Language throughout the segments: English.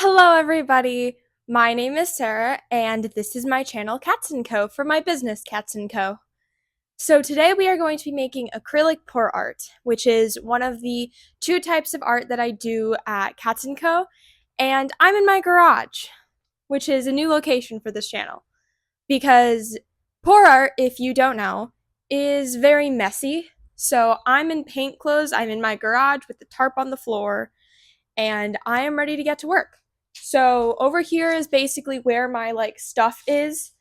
Hello, everybody. My name is Sarah, and this is my channel, Cats & Co. for my business, Cats & Co. So today we are going to be making acrylic pour art, which is one of the two types of art that I do at Cats & Co. And I'm in my garage, which is a new location for this channel. Because pour art, if you don't know, is very messy. So I'm in paint clothes, I'm in my garage with the tarp on the floor, and I am ready to get to work. So over here is basically where my stuff is.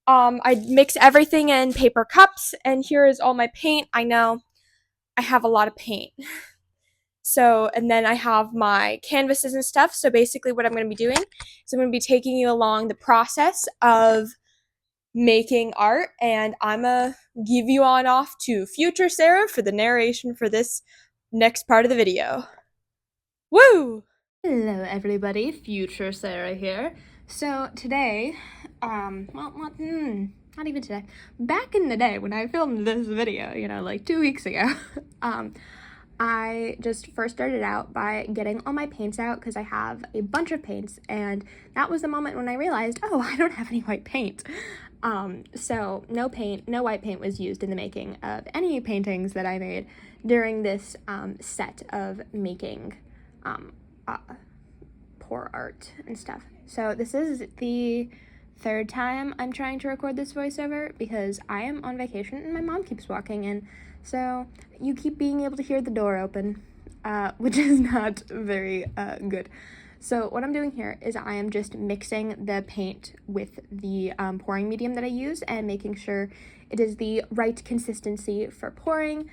I mix everything in paper cups, and here is all my paint. I know I have a lot of paint. So, and then I have my canvases and stuff. So basically what I'm going to be doing is I'm going to be taking you along the process of making art, and I'm going to give you on off to future Sarah for the narration for this next part of the video. Woo! Hello everybody, future Sarah here. So today, not even today, back in the day when I filmed this video, like 2 weeks ago, I just first started out by getting all my paints out because I have a bunch of paints, and that was the moment when I realized, oh, I don't have any white paint. So no white paint was used in the making of any paintings that I made during this set of making pour art and stuff. So this is the third time I'm trying to record this voiceover because I am on vacation and my mom keeps walking in. So you keep being able to hear the door open, which is not very good. So what I'm doing here is I am just mixing the paint with the pouring medium that I use and making sure it is the right consistency for pouring.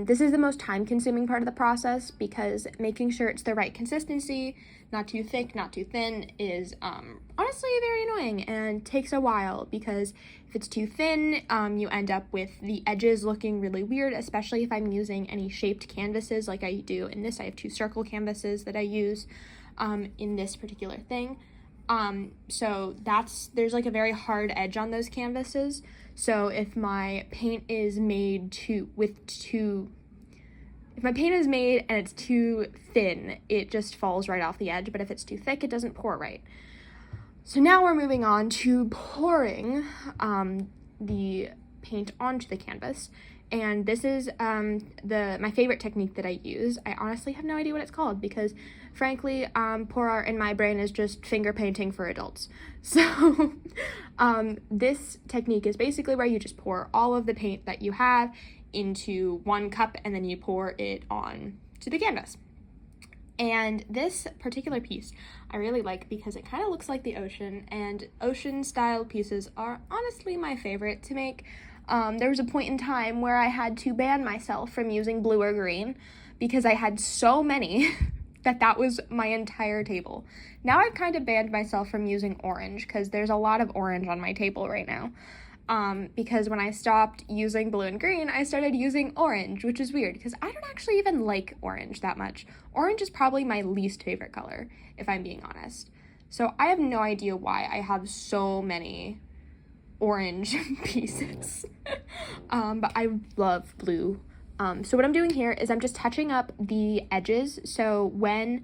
This is the most time-consuming part of the process because making sure it's the right consistency, not too thick, not too thin, is honestly very annoying and takes a while because if it's too thin, you end up with the edges looking really weird, especially if I'm using any shaped canvases like I do in this. I have two circle canvases that I use in this particular thing. So there's like a very hard edge on those canvases. So if my paint is made if my paint is made and it's too thin, it just falls right off the edge. But if it's too thick, it doesn't pour right. So now we're moving on to pouring the paint onto the canvas. And this is my favorite technique that I use. I honestly have no idea what it's called because, frankly, pour art in my brain is just finger painting for adults. So this technique is basically where you just pour all of the paint that you have into one cup and then you pour it on to the canvas. And this particular piece I really like because it kind of looks like the ocean, and ocean-style pieces are honestly my favorite to make. There was a point in time where I had to ban myself from using blue or green because I had so many that was my entire table. Now I've kind of banned myself from using orange because there's a lot of orange on my table right now. Because when I stopped using blue and green, I started using orange, which is weird because I don't actually even like orange that much. Orange is probably my least favorite color, if I'm being honest. So I have no idea why I have so many orange pieces. But I love blue. So what I'm doing here is I'm just touching up the edges. So when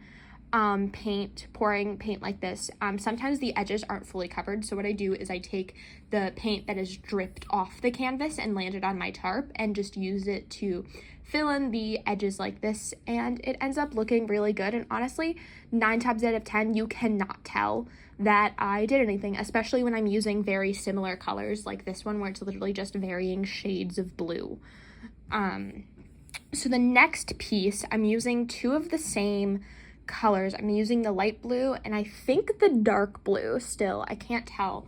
pouring paint like this, sometimes the edges aren't fully covered. So what I do is I take the paint that is dripped off the canvas and landed on my tarp and just use it to fill in the edges like this, and it ends up looking really good. And honestly, 9 times out of 10, you cannot tell that I did anything, especially when I'm using very similar colors like this one where it's literally just varying shades of blue. So the next piece, I'm using 2 of the same colors. I'm using the light blue and I think the dark blue still. I can't tell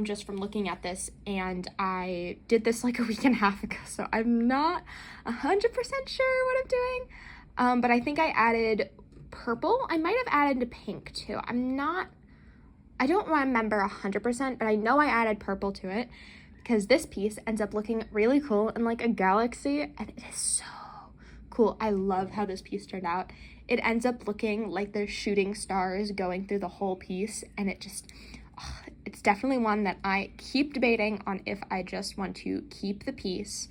just from looking at this, and I did this like a week and a half ago, so I'm not 100% sure what I'm doing. But I think I added purple. I might have added pink too. I don't remember 100%, but I know I added purple to it because this piece ends up looking really cool in like a galaxy, and it is so cool. I love how this piece turned out. It ends up looking like there's shooting stars going through the whole piece, and it's definitely one that I keep debating on if I just want to keep the piece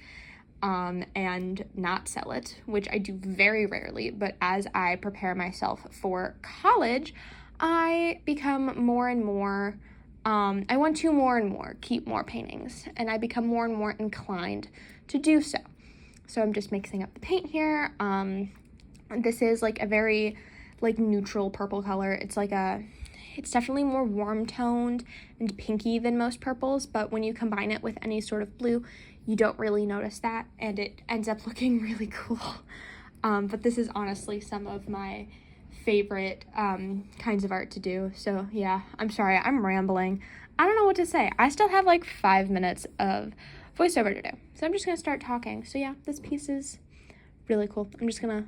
and not sell it, which I do very rarely. But as I prepare myself for college, I become more and more, I want to more and more keep more paintings, and I become more and more inclined to do so. So I'm just mixing up the paint here. This is like a very like neutral purple color. It's definitely more warm toned and pinky than most purples, but when you combine it with any sort of blue, you don't really notice that, and it ends up looking really cool. But this is honestly some of my favorite kinds of art to do. So yeah, I'm sorry, I'm rambling. I don't know what to say. I still have like 5 minutes of voiceover to do, so I'm just gonna start talking. So yeah, this piece is really cool. I'm just gonna,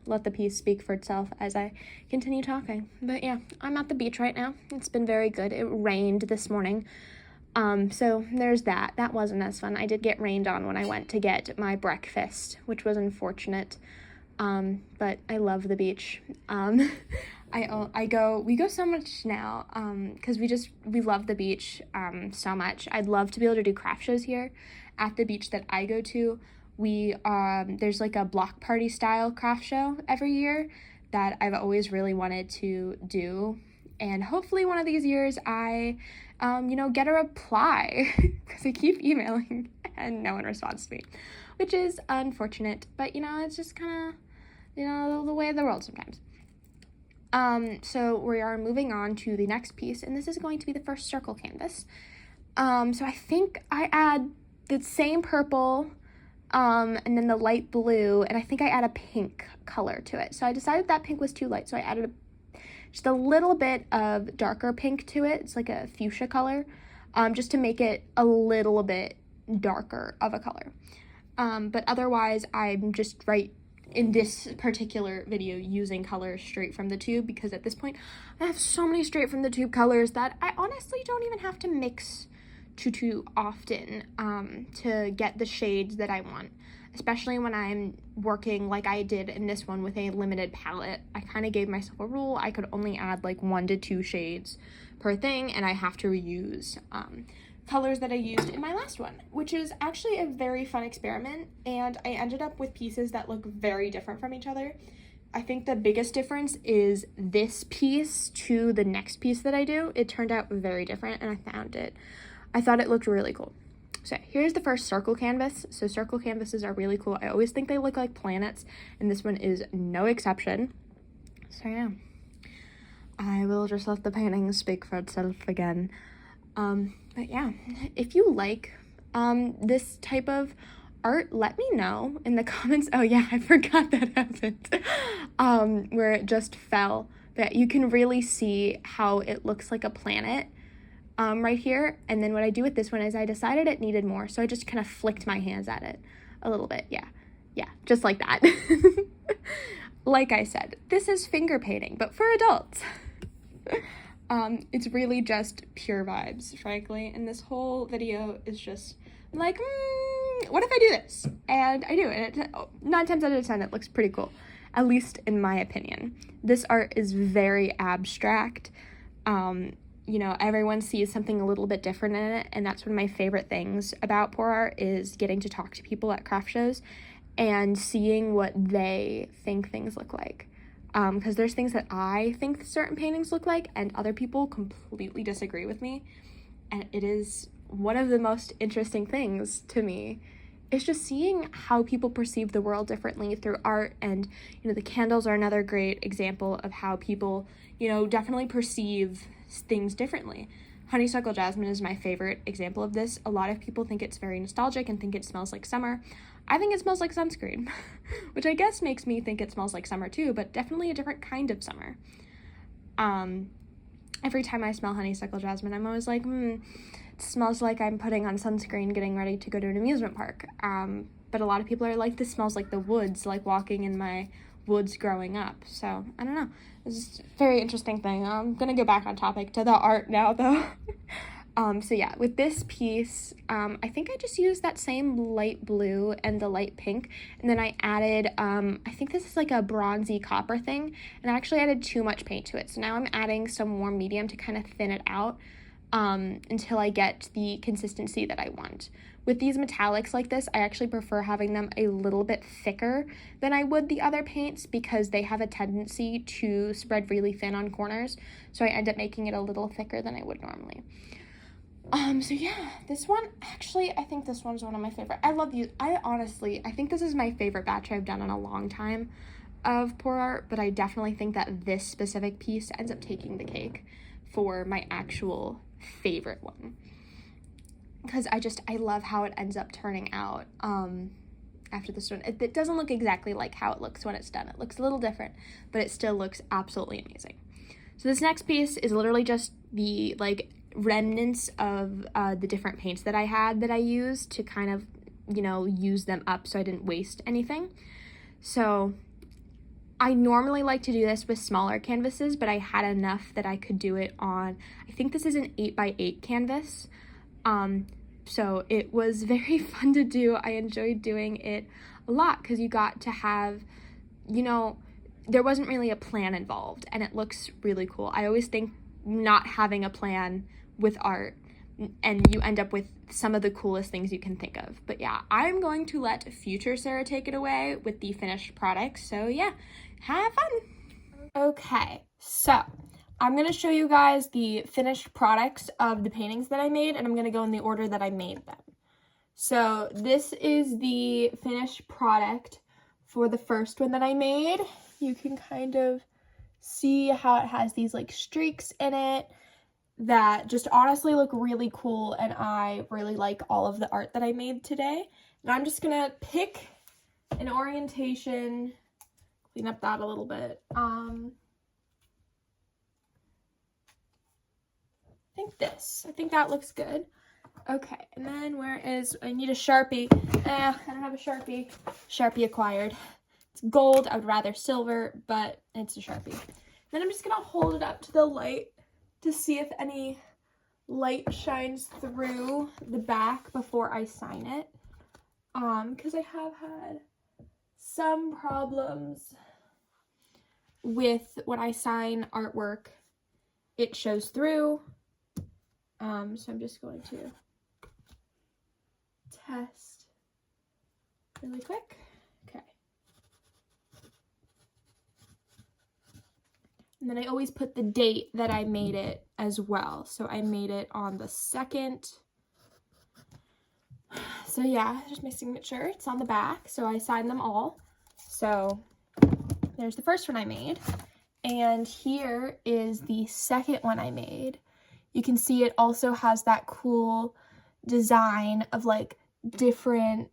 let the piece speak for itself as I continue talking. But yeah, I'm at the beach right now. It's been very good. It rained this morning. So there's that. That wasn't as fun. I did get rained on when I went to get my breakfast, which was unfortunate. But I love the beach. We go so much now, because we love the beach, so much. I'd love to be able to do craft shows here at the beach that I go to. There's like a block party style craft show every year that I've always really wanted to do. And hopefully one of these years I, get a reply, because I keep emailing and no one responds to me, which is unfortunate, but it's just kind of, the way of the world sometimes. So we are moving on to the next piece, and this is going to be the first circle canvas. So I think I add the same purple, and then the light blue, and I think I add a pink color to it. So I decided that pink was too light, so I added just a little bit of darker pink to it. It's like a fuchsia color, just to make it a little bit darker of a color. But otherwise, I'm just right in this particular video using colors straight from the tube, because at this point I have so many straight from the tube colors that I honestly don't even have to mix too often to get the shades that I want, especially when I'm working like I did in this one with a limited palette. I kind of gave myself a rule. I could only add like 1 to 2 shades per thing, and I have to reuse colors that I used in my last one, which is actually a very fun experiment, and I ended up with pieces that look very different from each other. I think the biggest difference is this piece to the next piece that I do. It turned out very different, and I thought it looked really cool. So here's the first circle canvas. So circle canvases are really cool. I always think they look like planets, and this one is no exception. So yeah, I will just let the painting speak for itself again. But yeah, if you like this type of art, let me know in the comments. Oh yeah, I forgot that happened. Where it just fell. But you can really see how it looks like a planet right here. And then what I do with this one is I decided it needed more, so I just kind of flicked my hands at it a little bit. Yeah, just like that. Like I said, this is finger painting, but for adults. It's really just pure vibes, frankly, and this whole video is just like, what if I do this? And I do, and 9 times out of 10 it looks pretty cool, at least in my opinion. This art is very abstract. Everyone sees something a little bit different in it, and that's one of my favorite things about pour art, is getting to talk to people at craft shows and seeing what they think things look like. Because there's things that I think certain paintings look like, and other people completely disagree with me, and it is one of the most interesting things to me. It's just seeing how people perceive the world differently through art, and the candles are another great example of how people definitely perceive things differently. Honeysuckle jasmine is my favorite example of this. A lot of people think it's very nostalgic and think it smells like summer. I think it smells like sunscreen, which I guess makes me think it smells like summer too, but definitely a different kind of summer. Every time I smell honeysuckle jasmine, I'm always like, it smells like I'm putting on sunscreen getting ready to go to an amusement park. But a lot of people are like, this smells like the woods, like walking in my woods growing up. So I don't know, it's a very interesting thing. I'm gonna go back on topic to the art now though. So yeah, with this piece, I think I just used that same light blue and the light pink, and then I added, I think this is like a bronzy copper thing, and I actually added too much paint to it, so now I'm adding some more medium to kind of thin it out, until I get the consistency that I want, With these metallics like this, I actually prefer having them a little bit thicker than I would the other paints because they have a tendency to spread really thin on corners. So I end up making it a little thicker than I would normally. So yeah, this one, actually, I think this one's one of my favorite. I love these. I think this is my favorite batch I've done in a long time of pour art, but I definitely think that this specific piece ends up taking the cake for my actual favorite one. Because I love how it ends up turning out after this one. It doesn't look exactly like how it looks when it's done. It looks a little different, but it still looks absolutely amazing. So this next piece is literally just the like remnants of the different paints that I had that I used to kind of, you know, use them up so I didn't waste anything. So I normally like to do this with smaller canvases, but I had enough that I could do it on, I think this is an 8x8 canvas. So it was very fun to do. I enjoyed doing it a lot because you got to have, you know, there wasn't really a plan involved and it looks really cool. I always think not having a plan with art and you end up with some of the coolest things you can think of. But yeah, I'm going to let future Sarah take it away with the finished product. So yeah, have fun. Okay, so I'm going to show you guys the finished products of the paintings that I made, and I'm going to go in the order that I made them. So this is the finished product for the first one that I made. You can kind of see how it has these like streaks in it that just honestly look really cool, and I really like all of the art that I made today. And I'm just going to pick an orientation, clean up that a little bit. I think that looks good. Okay, and then I need a Sharpie. I don't have a Sharpie. Sharpie acquired. It's gold, I would rather silver, but it's a Sharpie. Then I'm just gonna hold it up to the light to see if any light shines through the back before I sign it. Because I have had some problems with when I sign artwork, it shows through. So I'm just going to test really quick. Okay. And then I always put the date that I made it as well. So I made it on the 2nd. So yeah, there's my signature. It's on the back. So I signed them all. So there's the first one I made. And here is the second one I made. You can see it also has that cool design of like different,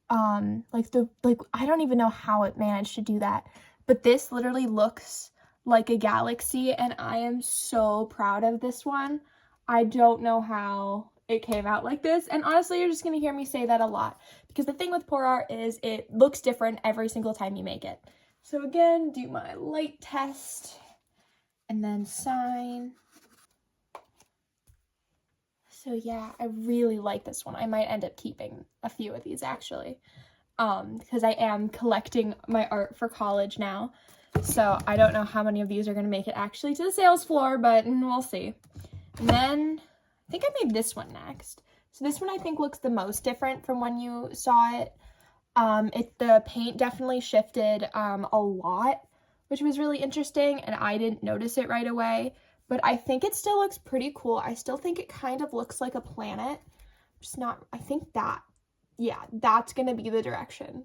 I don't even know how it managed to do that, but this literally looks like a galaxy, and I am so proud of this one. I don't know how it came out like this, and honestly, you're just gonna hear me say that a lot, because the thing with pour art is it looks different every single time you make it. So again, do my light test, and then sign. So yeah, I really like this one. I might end up keeping a few of these actually, because I am collecting my art for college now. So I don't know how many of these are going to make it actually to the sales floor, but we'll see. And then I think I made this one next. So this one I think looks the most different from when you saw it. The paint definitely shifted a lot, which was really interesting, and I didn't notice it right away. But I think it still looks pretty cool. I still think it kind of looks like a planet. Just not, I think that, yeah, that's gonna be the direction.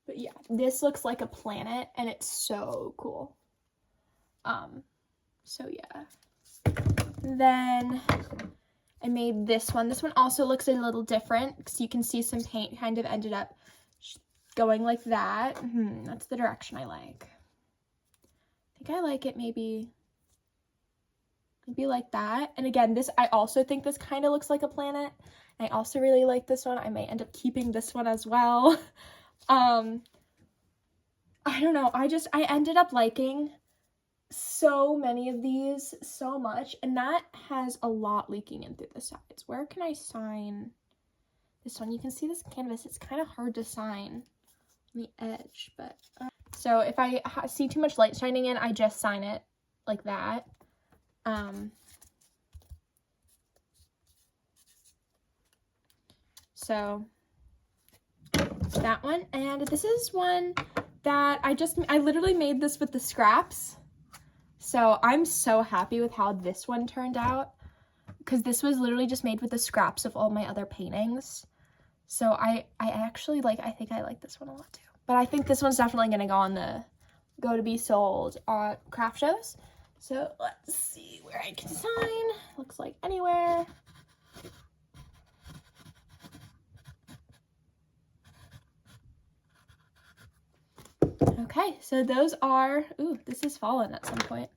But yeah, this looks like a planet, and it's so cool. So yeah. Then I made this one. This one also looks a little different, because you can see some paint kind of ended up going like that. That's the direction I like. I think I like it maybe like that. And again, I also think this kind of looks like a planet. I also really like this one. I may end up keeping this one as well. I don't know. I ended up liking so many of these so much, and that has a lot leaking in through the sides. Where can I sign this one? You can see this canvas. It's kind of hard to sign on the edge, but so if I see too much light shining in, I just sign it like that. So that one, and this is one that I literally made this with the scraps. So I'm so happy with how this one turned out, because this was literally just made with the scraps of all my other paintings. So I actually I think I like this one a lot too. But I think this one's definitely gonna go to be sold at craft shows. So let's see where I can sign. Looks like anywhere. Okay, so those are, ooh, this has fallen at some point.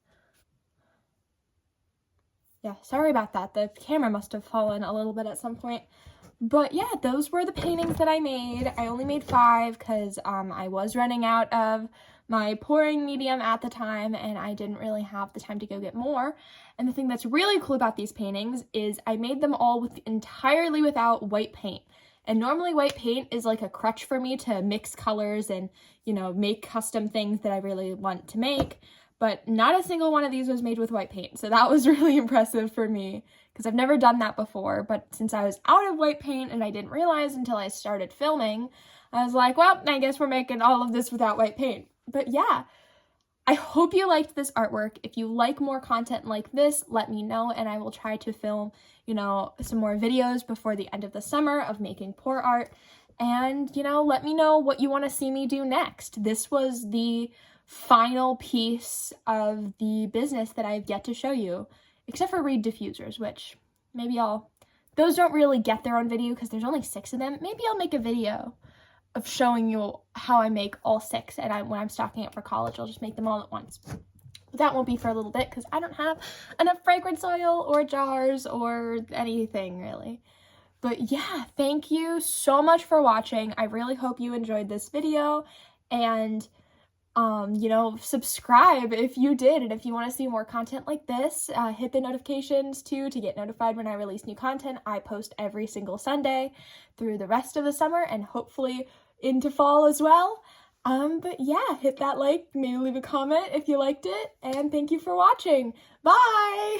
Yeah, sorry about that. The camera must have fallen a little bit at some point. But yeah, those were the paintings that I made. I only made 5 because I was running out of my pouring medium at the time, and I didn't really have the time to go get more. And the thing that's really cool about these paintings is I made them all entirely without white paint. And normally white paint is like a crutch for me to mix colors and, you know, make custom things that I really want to make. But not a single one of these was made with white paint. So that was really impressive for me because I've never done that before. But since I was out of white paint and I didn't realize until I started filming, I was like, well, I guess we're making all of this without white paint. But yeah, I hope you liked this artwork. If you like more content like this, let me know and I will try to film, you know, some more videos before the end of the summer of making pour art. And, you know, let me know what you want to see me do next. This was the final piece of the business that I've yet to show you, except for reed diffusers, which maybe those don't really get their own video because there's only 6 of them. Maybe I'll make a video of showing you how I make all 6, and when I'm stocking up for college, I'll just make them all at once. But that won't be for a little bit because I don't have enough fragrance oil or jars or anything really. But yeah, thank you so much for watching. I really hope you enjoyed this video, and you know, subscribe if you did, and if you want to see more content like this, hit the notifications too to get notified when I release new content. I post every single Sunday through the rest of the summer and hopefully into fall as well. But yeah, hit that like, maybe leave a comment if you liked it, and thank you for watching. Bye!